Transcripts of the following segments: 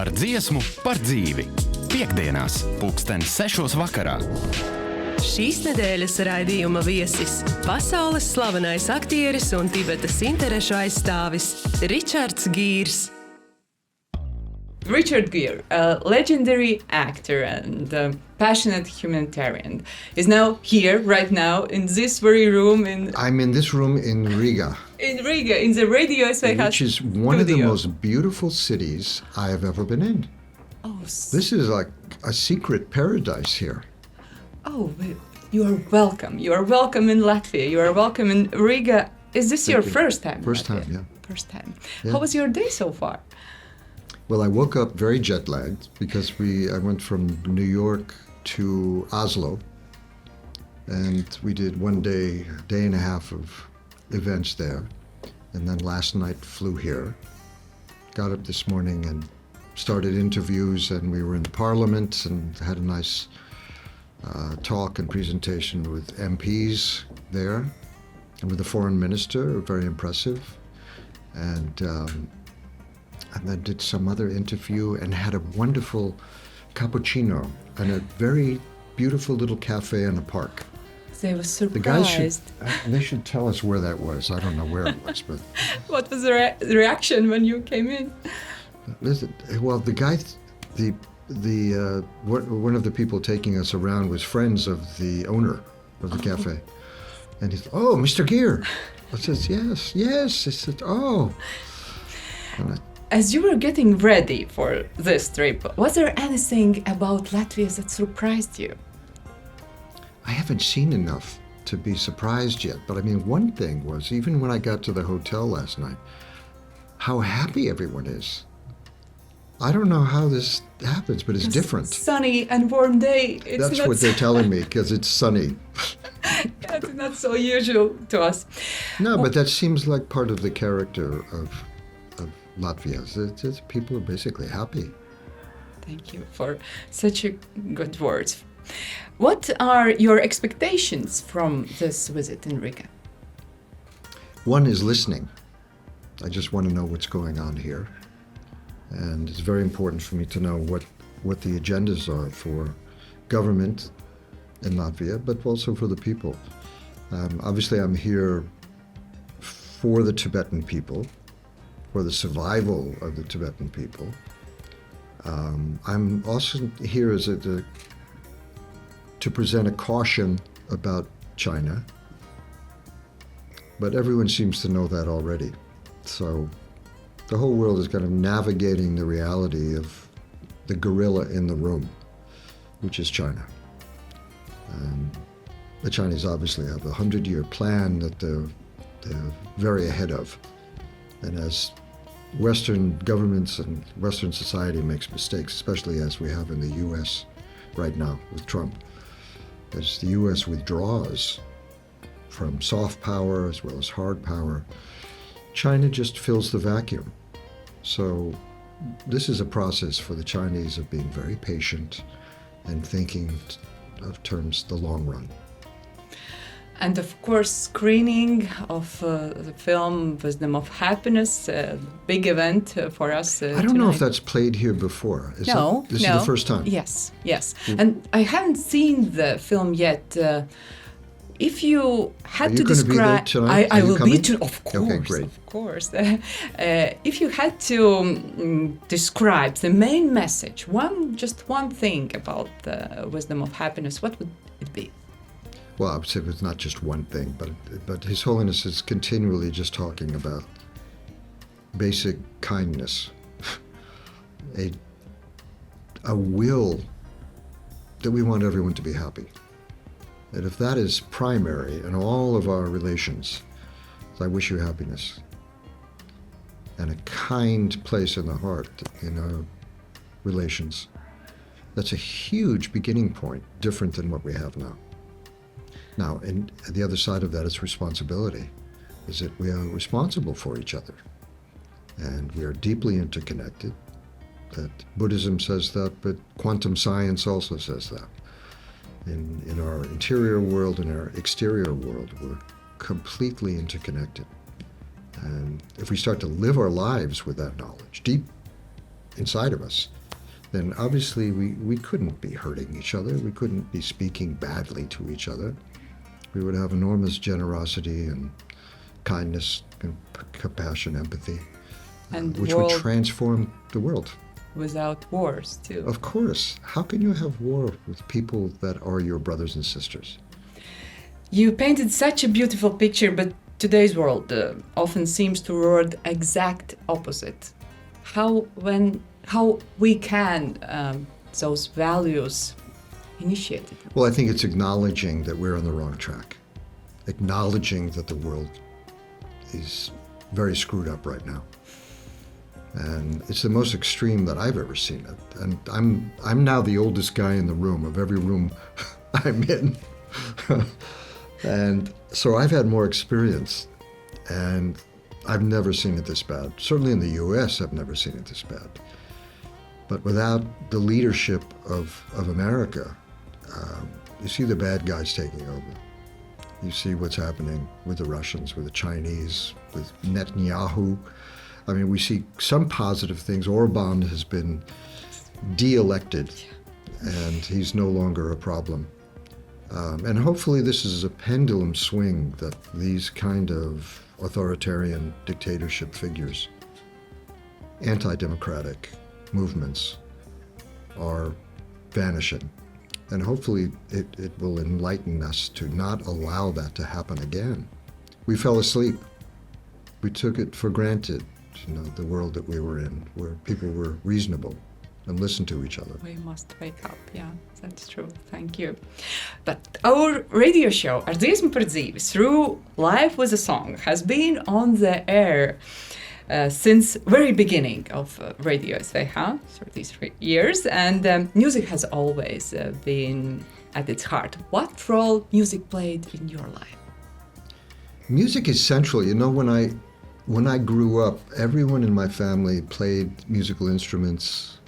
ar dziesmu par dzīvi. Piektdienās, 6:00 vakarā. Šīs nedēļas raidījuma viesis – pasaules slavenais aktieris un Tibetas interešu aizstāvis Richards Gere. Richard Gere, a legendary actor and passionate humanitarian, is now here, right now, in this very room. I'm in this room in Riga. In Riga, in the Radio SWH which is one of the most beautiful cities I have ever been in. Oh, this is like a secret paradise here. Oh, you are welcome. You are welcome in Latvia. You are welcome in Riga. Is this your first time? First time, yeah. First time. Yeah. How was your day so far? Well, I woke up very jet-lagged because I went from New York to Oslo, and we did one day and a half of events there, and then last night flew here. Got up this morning and started interviews, and we were in the Parliament and had a nice talk and presentation with MPs there, and with the Foreign Minister, very impressive, and then did some other interview and had a wonderful cappuccino in a very beautiful little cafe in a park. They were surprised. The guys they should tell us where that was. I don't know where it was, but... What was the reaction when you came in? Listen, well, the guy, one of the people taking us around was friends of the owner of the cafe. And he said, "Oh, Mr. Gere." I said, yes. I said, "Oh." As you were getting ready for this trip, was there anything about Latvia that surprised you? I haven't seen enough to be surprised yet, but I mean, one thing was, even when I got to the hotel last night, how happy everyone is. I don't know how this happens, but it's different. Sunny and warm day. That's what they're telling me, because it's sunny. That's not so usual to us. No, but that seems like part of the character of Latvia. It's people are basically happy. Thank you for such good words. What are your expectations from this visit in Riga? One is listening. I just want to know what's going on here. And it's very important for me to know what the agendas are for government in Latvia, but also for the people. Obviously, I'm here for the Tibetan people, for the survival of the Tibetan people. I'm also here to present a caution about China, but everyone seems to know that already. So the whole world is kind of navigating the reality of the gorilla in the room, which is China. The Chinese obviously have a 100-year plan that they're very ahead of. And as Western governments and Western society makes mistakes, especially as we have in the U.S. right now with Trump, as the U.S. withdraws from soft power as well as hard power, China just fills the vacuum. So this is a process for the Chinese of being very patient and thinking of terms the long run. And of course, screening of the film Wisdom of Happiness, a big event for us I don't know if that's played here before. This is the first time? Yes. And I haven't seen the film yet. If you had to describe... Are you going to be there tonight? I will be tonight. Of course, okay, great. Of course. If you had to describe the main message, just one thing about the Wisdom of Happiness, what would it be? Well, I would say it's not just one thing, but His Holiness is continually just talking about basic kindness, a will that we want everyone to be happy. That if that is primary in all of our relations, I wish you happiness. And a kind place in the heart in our relations. That's a huge beginning point, different than what we have now. Now, and the other side of that is responsibility, is that we are responsible for each other. And we are deeply interconnected. That Buddhism says that, but quantum science also says that. In our interior world and our exterior world, we're completely interconnected. And if we start to live our lives with that knowledge, deep inside of us, then obviously we couldn't be hurting each other. We couldn't be speaking badly to each other. We would have enormous generosity and kindness and compassion, empathy, And which world would transform the world. without wars too. Of course. How can you have war with people that are your brothers and sisters? You painted such a beautiful picture, but today's world often seems toward exact opposite. How we can those values initiate it? Well, I think it's acknowledging that we're on the wrong track, acknowledging that the world is very screwed up right now, and it's the most extreme that I've ever seen it. And I'm now the oldest guy in the room, of every room I'm in. And so I've had more experience, and I've never seen it this bad. Certainly in the US, I've never seen it this bad. But without the leadership of America, you see the bad guys taking over. You see what's happening with the Russians, with the Chinese, with Netanyahu. I mean, we see some positive things. Orban has been de-elected, and he's no longer a problem. And hopefully this is a pendulum swing that these kind of authoritarian dictatorship figures, anti-democratic movements, are vanishing. And hopefully it will enlighten us to not allow that to happen again. We fell asleep. We took it for granted, the world that we were in, where people were reasonable and listened to each other. We must wake up, yeah, that's true, thank you. But our radio show, Ar dziesmu par dzīvi, through Life with a Song, has been on the air since very beginning of Radio SWH, through these 3 years, and music has always been at its heart. What role music played in your life? Music is central. When I grew up, everyone in my family played musical instruments,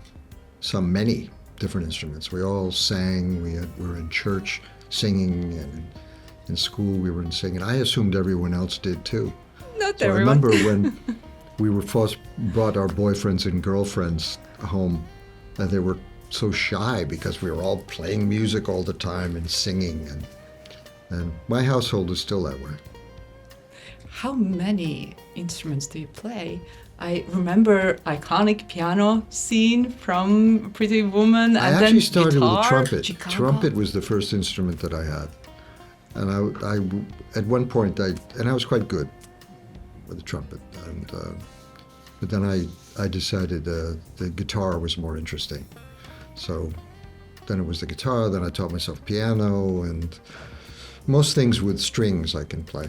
many different instruments. We all sang, we were in church singing, and in school we were singing. I assumed everyone else did too. Not so everyone. I remember when we were first brought our boyfriends and girlfriends home, and they were so shy because we were all playing music all the time and singing, and my household is still that way. How many instruments do you play? I remember iconic piano scene from Pretty Woman. I and actually then started guitar, with a trumpet. Chicago. Trumpet was the first instrument that I had, and I at one point I was quite good with the trumpet, and but then I decided the guitar was more interesting. So then it was the guitar. Then I taught myself piano, and most things with strings I can play.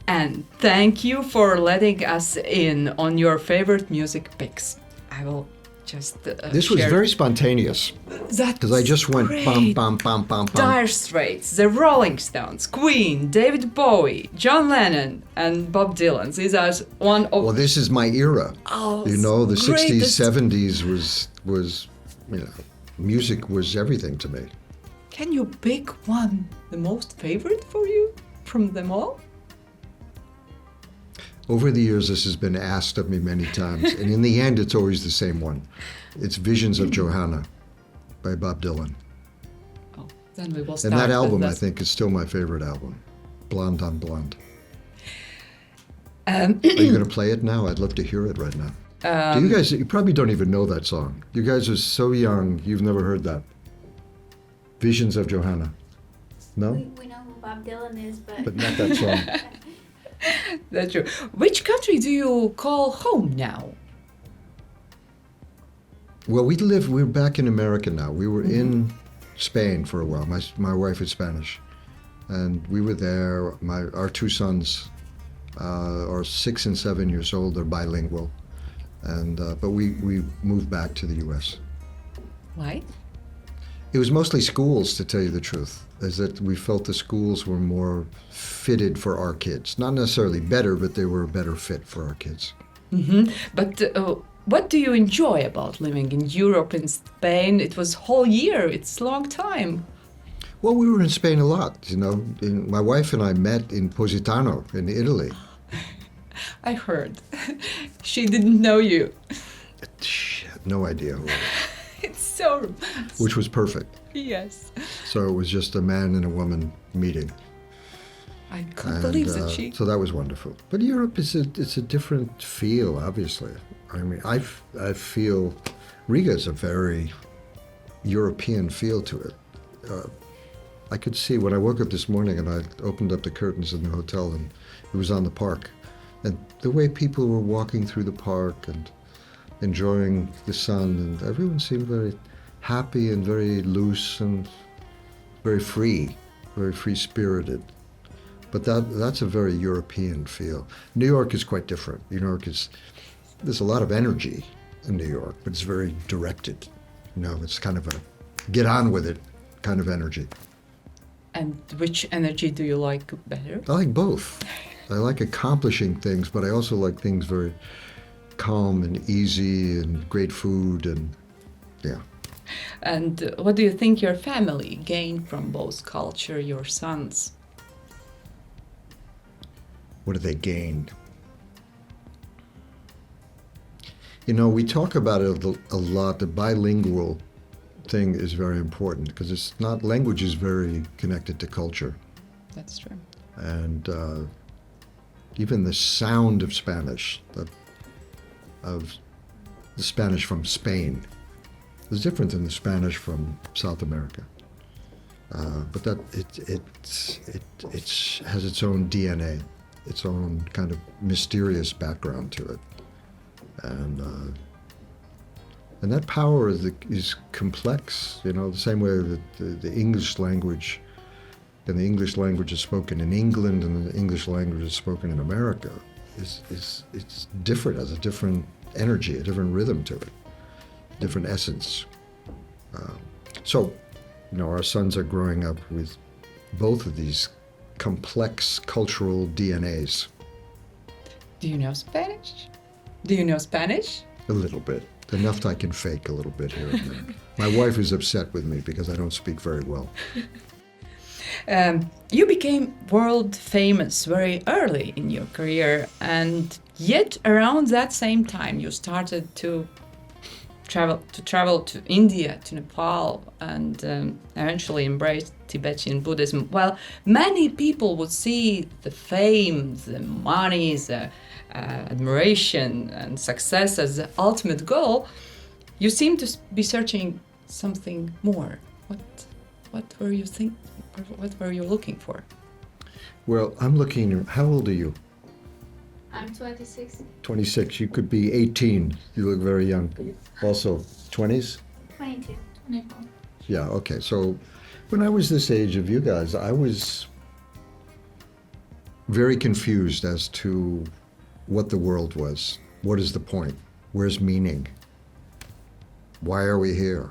And thank you for letting us in on your favorite music picks. I will just This was share. very spontaneous because I just went bum bum bum bum bum. Dire Straits, the Rolling Stones, Queen, David Bowie, John Lennon, and Bob Dylan. These are one of. Well, this is my era. Oh, The 60s, greatest. 70s was music was everything to me. Can you pick one, the most favorite for you from them all? Over the years, this has been asked of me many times, and in the end, it's always the same one. It's Visions of Johanna by Bob Dylan. Oh, then we will start. And that album, with I think, is still my favorite album, Blonde on Blonde. Are you going to play it now? I'd love to hear it right now. You probably don't even know that song. You guys are so young, you've never heard that. Visions of Johanna. No? We know who Bob Dylan is, But not that song. That's true. Which country do you call home now? Well, we're back in America now. We were in Spain for a while. My wife is Spanish, and we were there. Our two sons are 6 and 7 years old. They're bilingual, and but we moved back to the U.S. Why? It was mostly schools, to tell you the truth, is that we felt the schools were more fitted for our kids. Not necessarily better, but they were a better fit for our kids. Mm-hmm. But what do you enjoy about living in Europe, in Spain? It was whole year. It's a long time. Well, we were in Spain a lot, My wife and I met in Positano in Italy. I heard. She didn't know you. no idea who it was, It's so... which was perfect. Yes. So it was just a man and a woman meeting. I can't believe that she... So that was wonderful. But Europe it's a different feel, obviously. I mean, I feel Riga is a very European feel to it. I could see when I woke up this morning and I opened up the curtains in the hotel and it was on the park. And the way people were walking through the park and enjoying the sun, and everyone seemed very happy and very loose and very free-spirited. But that's a very European feel. New York is quite different. New York there's a lot of energy in New York, but it's very directed. It's kind of a get on with it kind of energy. And which energy do you like better? I like both. I like accomplishing things, but I also like things very calm and easy and great food and yeah. And what do you think your family gained from both culture, your sons? What do they gain? We talk about it a lot. The bilingual thing is very important because language is very connected to culture. That's true. And even the sound of Spanish, of the Spanish from Spain, is different than the Spanish from South America. But that it has its own DNA, its own kind of mysterious background to it, and that power is complex. The same way that the English language, and the English language is spoken in England, and the English language is spoken in America, it's different, has a different energy, a different rhythm to it, different essence. So, our sons are growing up with both of these complex cultural DNAs. Do you know Spanish? Do you know Spanish? A little bit. Enough I can fake a little bit here and there. My wife is upset with me because I don't speak very well. You became world famous very early in your career, and yet around that same time you started to travel to India, to Nepal, and eventually embraced Tibetan Buddhism. Well, many people would see the fame, the money, the admiration and success as the ultimate goal. You seem to be searching something more. What were you What were you looking for? Well, I'm looking. How old are you? I'm 26. 26. You could be 18. You look very young. Also, 20s? 22. 24. Yeah, okay. So when I was this age of you guys, I was very confused as to what the world was. What is the point? Where's meaning? Why are we here?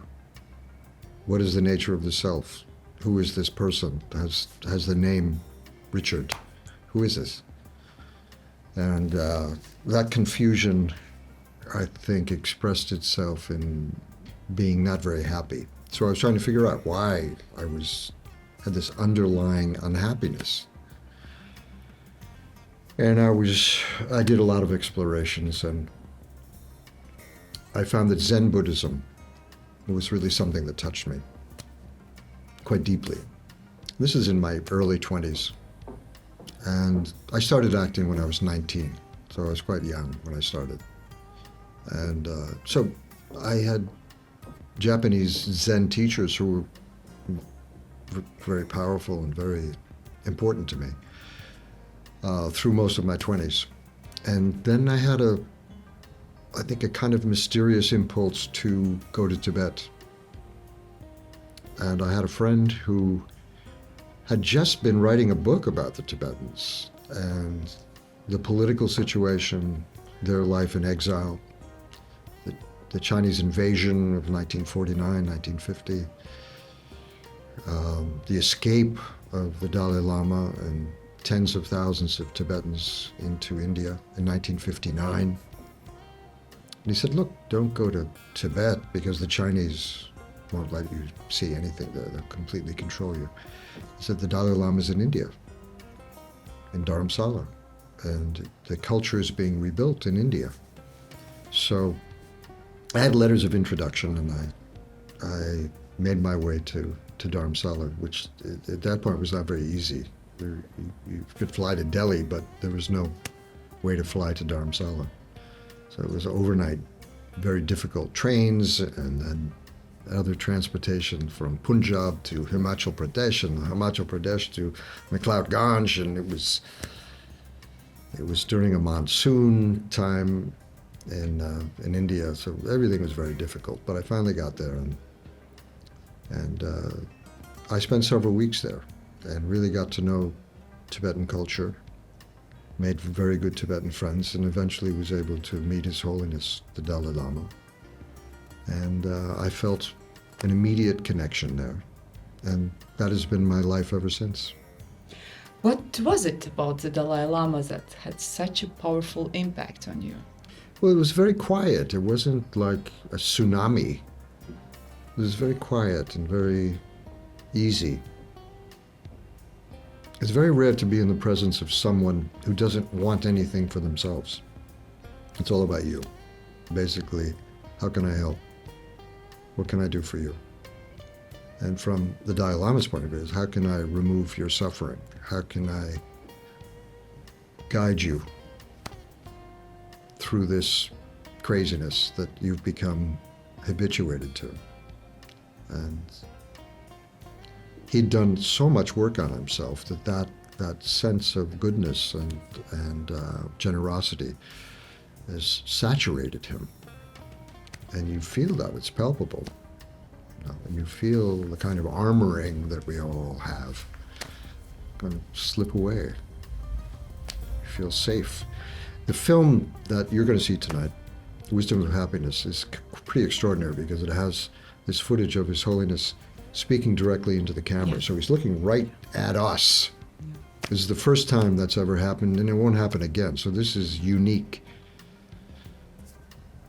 What is the nature of the self? Who is this person? Has the name Richard? Who is this? And that confusion, I think, expressed itself in being not very happy. So I was trying to figure out why I had this underlying unhappiness. And I did a lot of explorations, and I found that Zen Buddhism was really something that touched me quite deeply. This is in my early 20s. And I started acting when I was 19, so I was quite young when I started. And so I had Japanese Zen teachers who were very powerful and very important to me through most of my 20s. And then I had I think a kind of mysterious impulse to go to Tibet. And I had a friend who had just been writing a book about the Tibetans and the political situation, their life in exile, the Chinese invasion of 1949, 1950, the escape of the Dalai Lama and tens of thousands of Tibetans into India in 1959. And he said, look, don't go to Tibet because the Chinese won't let you see anything there. They'll completely control you. He said the Dalai Lama is in India, in Dharamsala, and the culture is being rebuilt in India. So I had letters of introduction, and I made my way to Dharamsala, which at that point was not very easy. You could fly to Delhi, but there was no way to fly to Dharamsala. So it was overnight, very difficult trains, and then other transportation from Punjab to Himachal Pradesh, and Himachal Pradesh to McLeodganj, and it was during a monsoon time in India, so everything was very difficult. But I finally got there, and I spent several weeks there and really got to know Tibetan culture, made very good Tibetan friends, and eventually was able to meet His Holiness, the Dalai Lama. And I felt an immediate connection there, and that has been my life ever since. What was it about the Dalai Lama that had such a powerful impact on you? Well, it was very quiet. It wasn't like a tsunami. It was very quiet and very easy. It's very rare to be in the presence of someone who doesn't want anything for themselves. It's all about you. Basically, how can I help? What can I do for you? And from the Dalai Lama's point of view, is how can I remove your suffering? How can I guide you through this craziness that you've become habituated to? And he'd done so much work on himself that sense of goodness and generosity has saturated him. And you feel that, it's palpable. And you feel the kind of armoring that we all have kind of slip away. You feel safe. The film that you're going to see tonight, Wisdom of Happiness, is pretty extraordinary because it has this footage of His Holiness speaking directly into the camera. So he's looking right at us. This is the first time that's ever happened, and it won't happen again. So this is unique.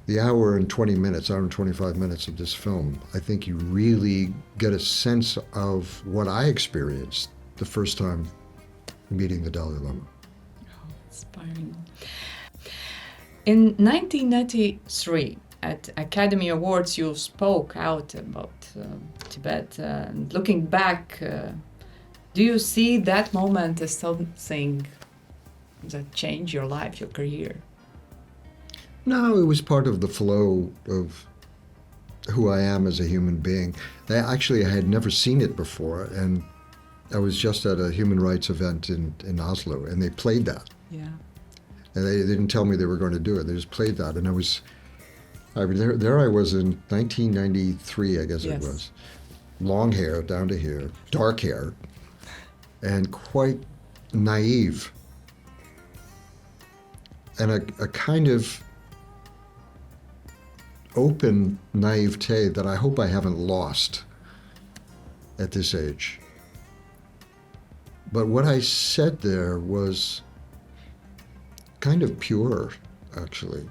The hour and 25 minutes of this film, I think you really get a sense of what I experienced the first time meeting the Dalai Lama. Oh, inspiring. In 1993, at Academy Awards, you spoke out about Tibet. And looking back, do you see that moment as something that changed your life, your career? No, it was part of the flow of who I am as a human being. I had never seen it before, and I was just at a human rights event in Oslo, and they played that. Yeah. And they didn't tell me they were going to do it. They just played that, and there I was in 1993, I guess. Yes. It was. Long hair down to here, dark hair, and quite naive. And a kind of open naivete that I hope I haven't lost at this age. But what I said there was kind of pure, actually,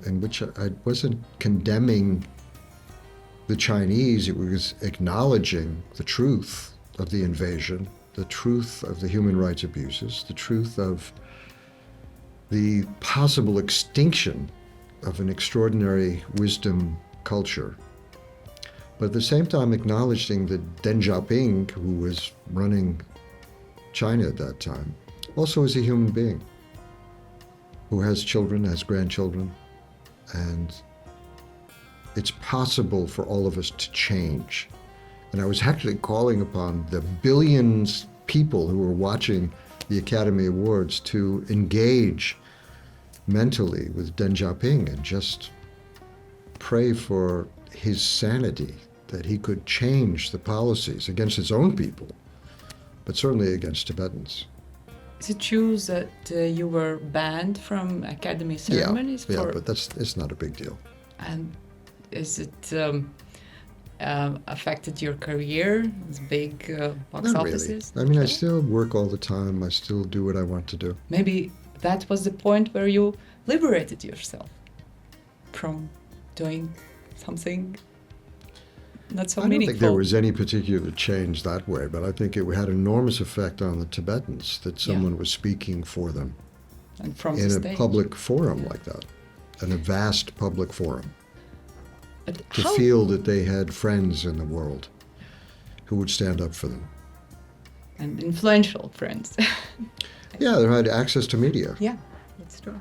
in which I wasn't condemning the Chinese. It was acknowledging the truth of the invasion, the truth of the human rights abuses, the truth of the possible extinction of an extraordinary wisdom culture. But at the same time acknowledging that Deng Xiaoping, who was running China at that time, also is a human being who has children, has grandchildren, and it's possible for all of us to change. And I was actually calling upon the billions people who were watching the Academy Awards to engage mentally with Deng Xiaoping and just pray for his sanity, that he could change the policies against his own people, but certainly against Tibetans. Is it true that you were banned from Academy ceremonies? Yeah, but it's not a big deal. And is it affected your career? It's big box not offices? Really. I mean, I still work all the time. I still do what I want to do. Maybe that was the point where you liberated yourself from doing something not so meaningful. I don't think there was any particular change that way, but I think it had enormous effect on the Tibetans that someone was speaking for them and from in the a stage. Public forum like that, in a vast public forum. But to how- feel that they had friends in the world who would stand up for them. And influential friends. Yeah, they had access to media. Yeah, that's true.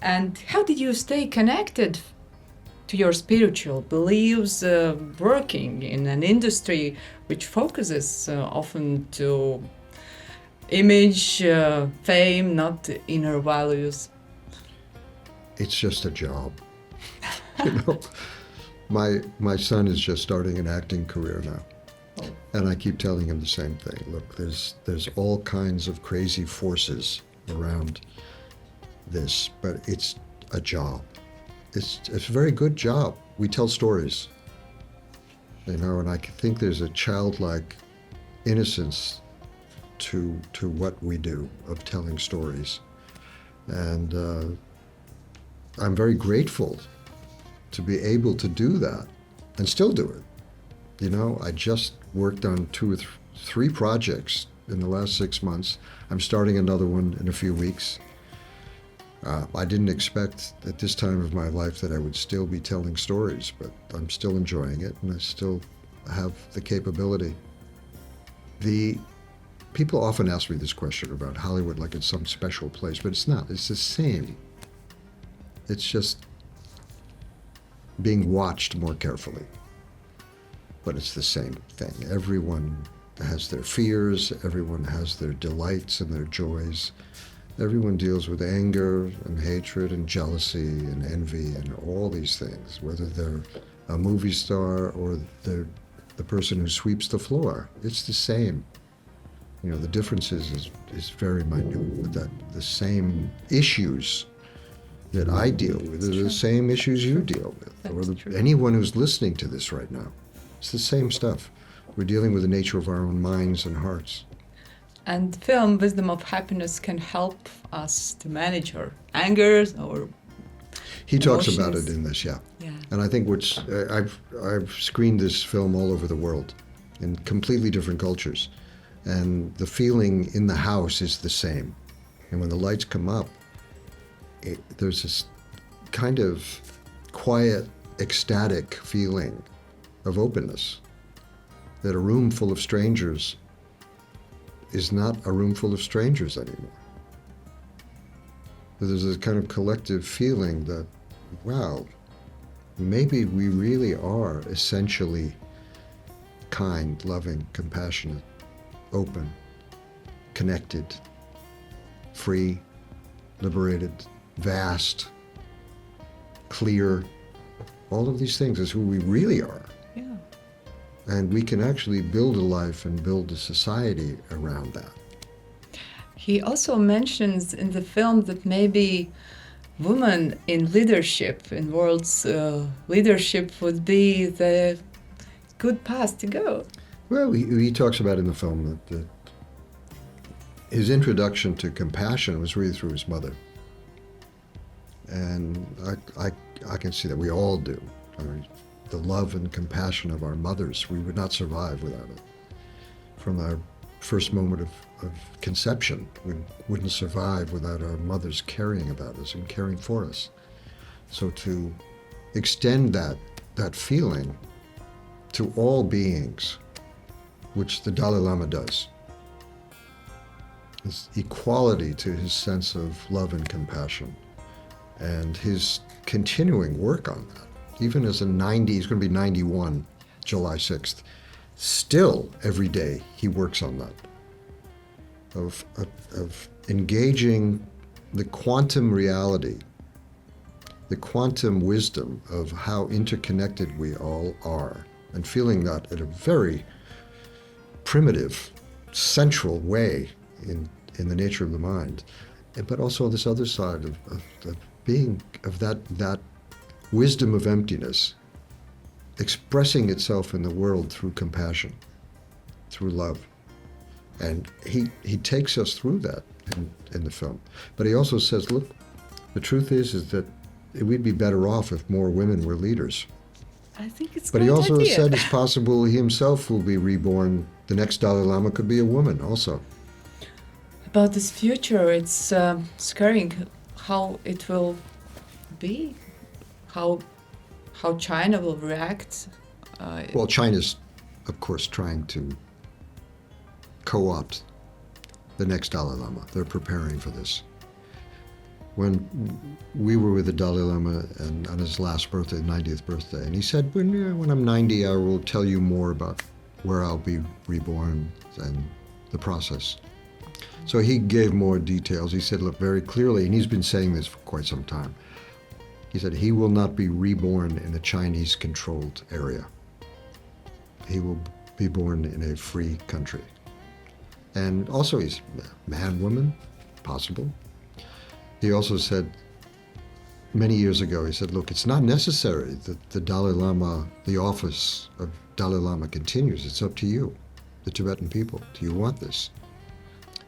And how did you stay connected to your spiritual beliefs, working in an industry which focuses often to image, fame, not inner values? It's just a job. You know, my son is just starting an acting career now. And I keep telling him the same thing. Look, there's all kinds of crazy forces around this, but it's a job. It's a very good job. We tell stories, you know, and I think there's a childlike innocence to what we do of telling stories. And I'm very grateful to be able to do that and still do it. You know, I just worked on 2 or 3 projects in the last 6 months. I'm starting another one in a few weeks. I didn't expect at this time of my life that I would still be telling stories, but I'm still enjoying it, and I still have the capability. People often ask me this question about Hollywood like it's some special place, but it's not. It's the same. It's just being watched more carefully. But it's the same thing. Everyone has their fears, everyone has their delights and their joys. Everyone deals with anger and hatred and jealousy and envy and all these things, whether they're a movie star or they're the person who sweeps the floor. It's the same. You know, the difference is very minute, but that the same issues that I deal with are the same issues you deal with, or anyone who's listening to this right now. It's the same stuff. We're dealing with the nature of our own minds and hearts. And film Wisdom of Happiness can help us to manage our angers or He talks about emotions. it in this, yeah. Yeah. And I think I've screened this film all over the world in completely different cultures. And the feeling in the house is the same. And when the lights come up, there's this kind of quiet, ecstatic feeling of openness, that a room full of strangers is not a room full of strangers anymore. There's a kind of collective feeling that, wow, maybe we really are essentially kind, loving, compassionate, open, connected, free, liberated, vast, clear. All of these things is who we really are. Yeah. And we can actually build a life and build a society around that. He also mentions in the film that maybe women in leadership, in world's leadership, would be the good path to go. Well, he talks about in the film that his introduction to compassion was really through his mother. And I can see that we all do. I mean, the love and compassion of our mothers, we would not survive without it. From our first moment of conception, we wouldn't survive without our mothers caring about us and caring for us. So to extend that feeling to all beings, which the Dalai Lama does, is equality to his sense of love and compassion, and his continuing work on that. Even as he's going to be 91, July 6th, still every day he works on that, of engaging the quantum reality, the quantum wisdom of how interconnected we all are, and feeling that in a very primitive, central way in the nature of the mind, but also this other side of being, of that wisdom of emptiness, expressing itself in the world through compassion, through love. And he takes us through that in the film. But he also says, look, the truth is that we'd be better off if more women were leaders. I think it's a But he great also idea. said it's possible he himself will be reborn. The next Dalai Lama could be a woman also. About this future, it's scaring how it will be, how how China will react? Well, China's, of course, trying to co-opt the next Dalai Lama. They're preparing for this. When we were with the Dalai Lama and on his last birthday, 90th birthday, and he said, when I'm 90, I will tell you more about where I'll be reborn and the process. So he gave more details. He said, look, very clearly, and he's been saying this for quite some time, he said he will not be reborn in a Chinese-controlled area. He will be born in a free country. And also he's man, woman, possible. He also said, many years ago, he said, look, it's not necessary that the Dalai Lama, the office of Dalai Lama continues. It's up to you, the Tibetan people. Do you want this?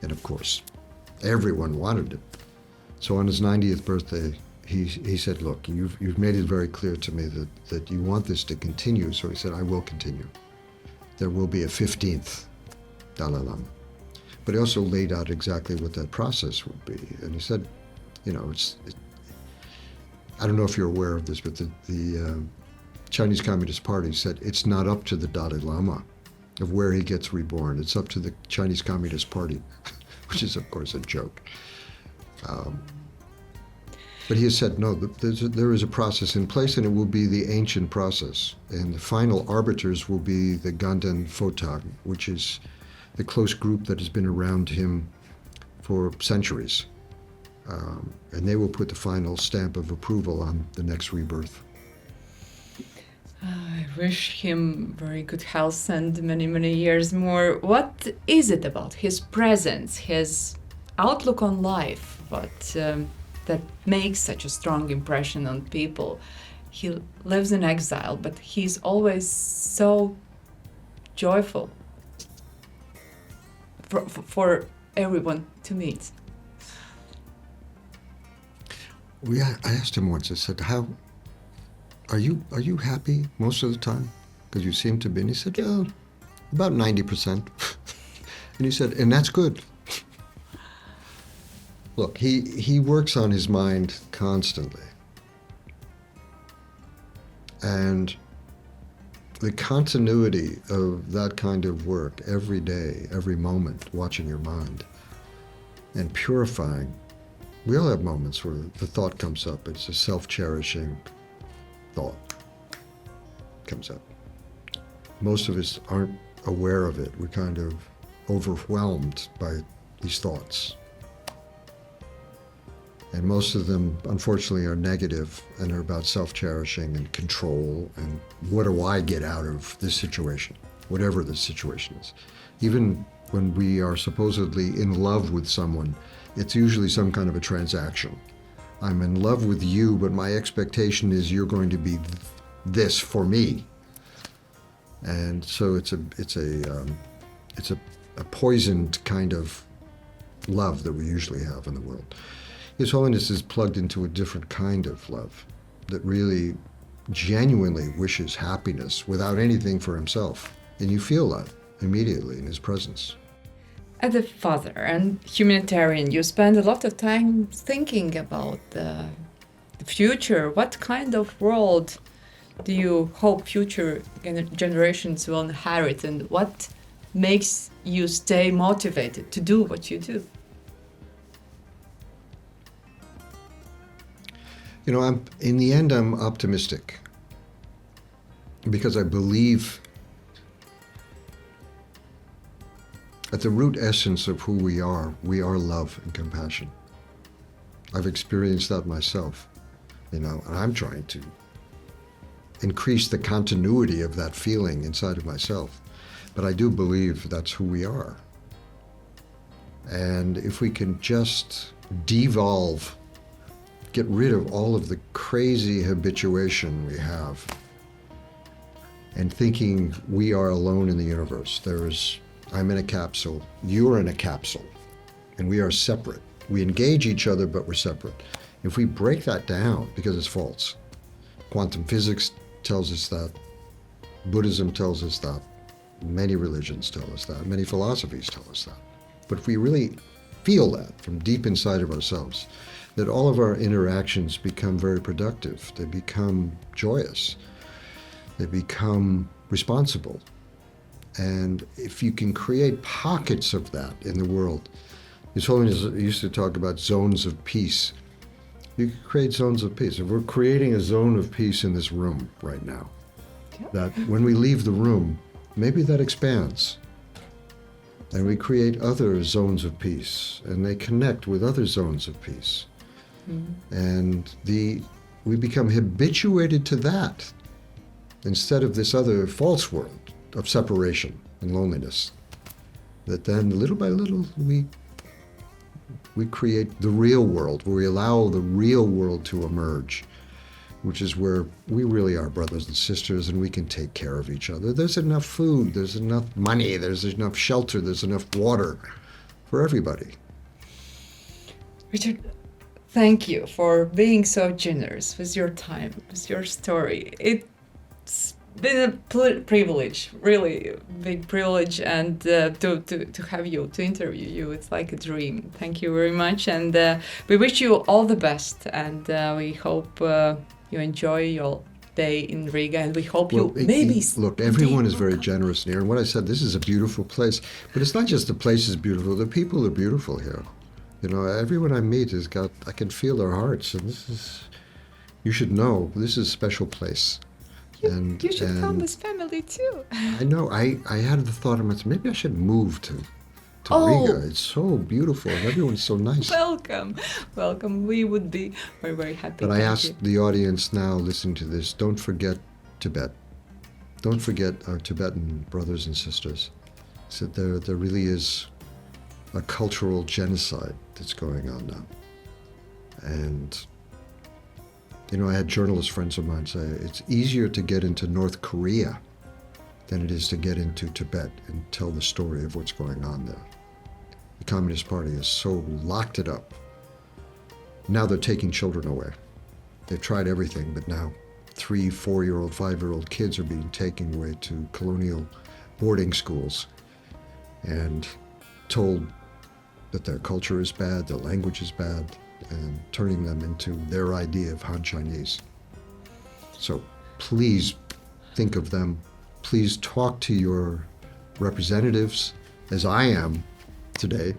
And of course, everyone wanted it. So on his 90th birthday, he said, look, you've made it very clear to me that you want this to continue. So he said, I will continue. There will be a 15th Dalai Lama. But he also laid out exactly what that process would be. And he said, I don't know if you're aware of this, but the Chinese Communist Party said it's not up to the Dalai Lama of where he gets reborn. It's up to the Chinese Communist Party, which is, of course, a joke. But he has said, no, there is a process in place, and it will be the ancient process. And the final arbiters will be the Ganden Photag, which is the close group that has been around him for centuries. And they will put the final stamp of approval on the next rebirth. I wish him very good health and many, many years more. What is it about his presence, his outlook on life, that makes such a strong impression on people? He lives in exile, but he's always so joyful for everyone to meet. I asked him once, I said, are you happy most of the time? Because you seem to be. And he said, about 90%. And he said, and that's good. Look, he works on his mind constantly. And the continuity of that kind of work every day, every moment, watching your mind and purifying. We all have moments where the thought comes up. It's a self-cherishing thought comes up. Most of us aren't aware of it. We're kind of overwhelmed by these thoughts. And most of them, unfortunately, are negative and are about self-cherishing and control and what do I get out of this situation, whatever the situation is. Even when we are supposedly in love with someone, it's usually some kind of a transaction. I'm in love with you, but my expectation is you're going to be this for me. And so it's a poisoned kind of love that we usually have in the world. His Holiness is plugged into a different kind of love that really genuinely wishes happiness without anything for himself. And you feel that immediately in his presence. As a father and humanitarian, you spend a lot of time thinking about the future. What kind of world do you hope future generations will inherit, and what makes you stay motivated to do what you do? In the end, I'm optimistic because I believe at the root essence of who we are love and compassion. I've experienced that myself, and I'm trying to increase the continuity of that feeling inside of myself. But I do believe that's who we are. And if we can just devolve, get rid of all of the crazy habituation we have and thinking we are alone in the universe. I'm in a capsule, you're in a capsule, and we are separate. We engage each other, but we're separate. If we break that down, because it's false, quantum physics tells us that, Buddhism tells us that, many religions tell us that, many philosophies tell us that. But if we really feel that from deep inside of ourselves, that all of our interactions become very productive. They become joyous. They become responsible. And if you can create pockets of that in the world, His Holiness used to talk about zones of peace. You can create zones of peace. If we're creating a zone of peace in this room right now, that when we leave the room, maybe that expands. And we create other zones of peace, and they connect with other zones of peace. And we become habituated to that instead of this other false world of separation and loneliness. That then little by little we create the real world, where we allow the real world to emerge, which is where we really are brothers and sisters, and we can take care of each other. There's enough food, there's enough money, there's enough shelter, there's enough water for everybody. Richard, thank you for being so generous with your time, with your story. It's been a privilege, really big privilege, and to have you, to interview you, it's like a dream. Thank you very much, and we wish you all the best, and we hope you enjoy your day in Riga, and we hope Look, everyone is very generous here, and what I said, this is a beautiful place, but it's not just the place is beautiful, the people are beautiful here. You know, everyone I meet I can feel their hearts, and you should know, this is a special place. You should come with family too. I know. I had the thought of myself, maybe I should move to Riga. It's so beautiful and everyone's so nice. Welcome. We would be very, very happy. But I ask the audience now listening to this, don't forget Tibet. Don't forget our Tibetan brothers and sisters. So there really is a cultural genocide that's going on now. And you know, I had journalist friends of mine say, it's easier to get into North Korea than it is to get into Tibet and tell the story of what's going on there. The Communist Party has so locked it up. Now they're taking children away. They've tried everything, but now 3, 4-year-old, 5-year-old kids are being taken away to colonial boarding schools and told that their culture is bad, their language is bad, and turning them into their idea of Han Chinese. So please think of them. Please talk to your representatives, as I am today,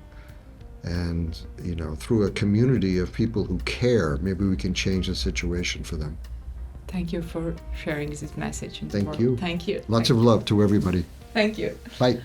and you know, through a community of people who care, maybe we can change the situation for them. Thank you for sharing this message. Thank you. Thank you. Lots of love to everybody. Thank you. Bye.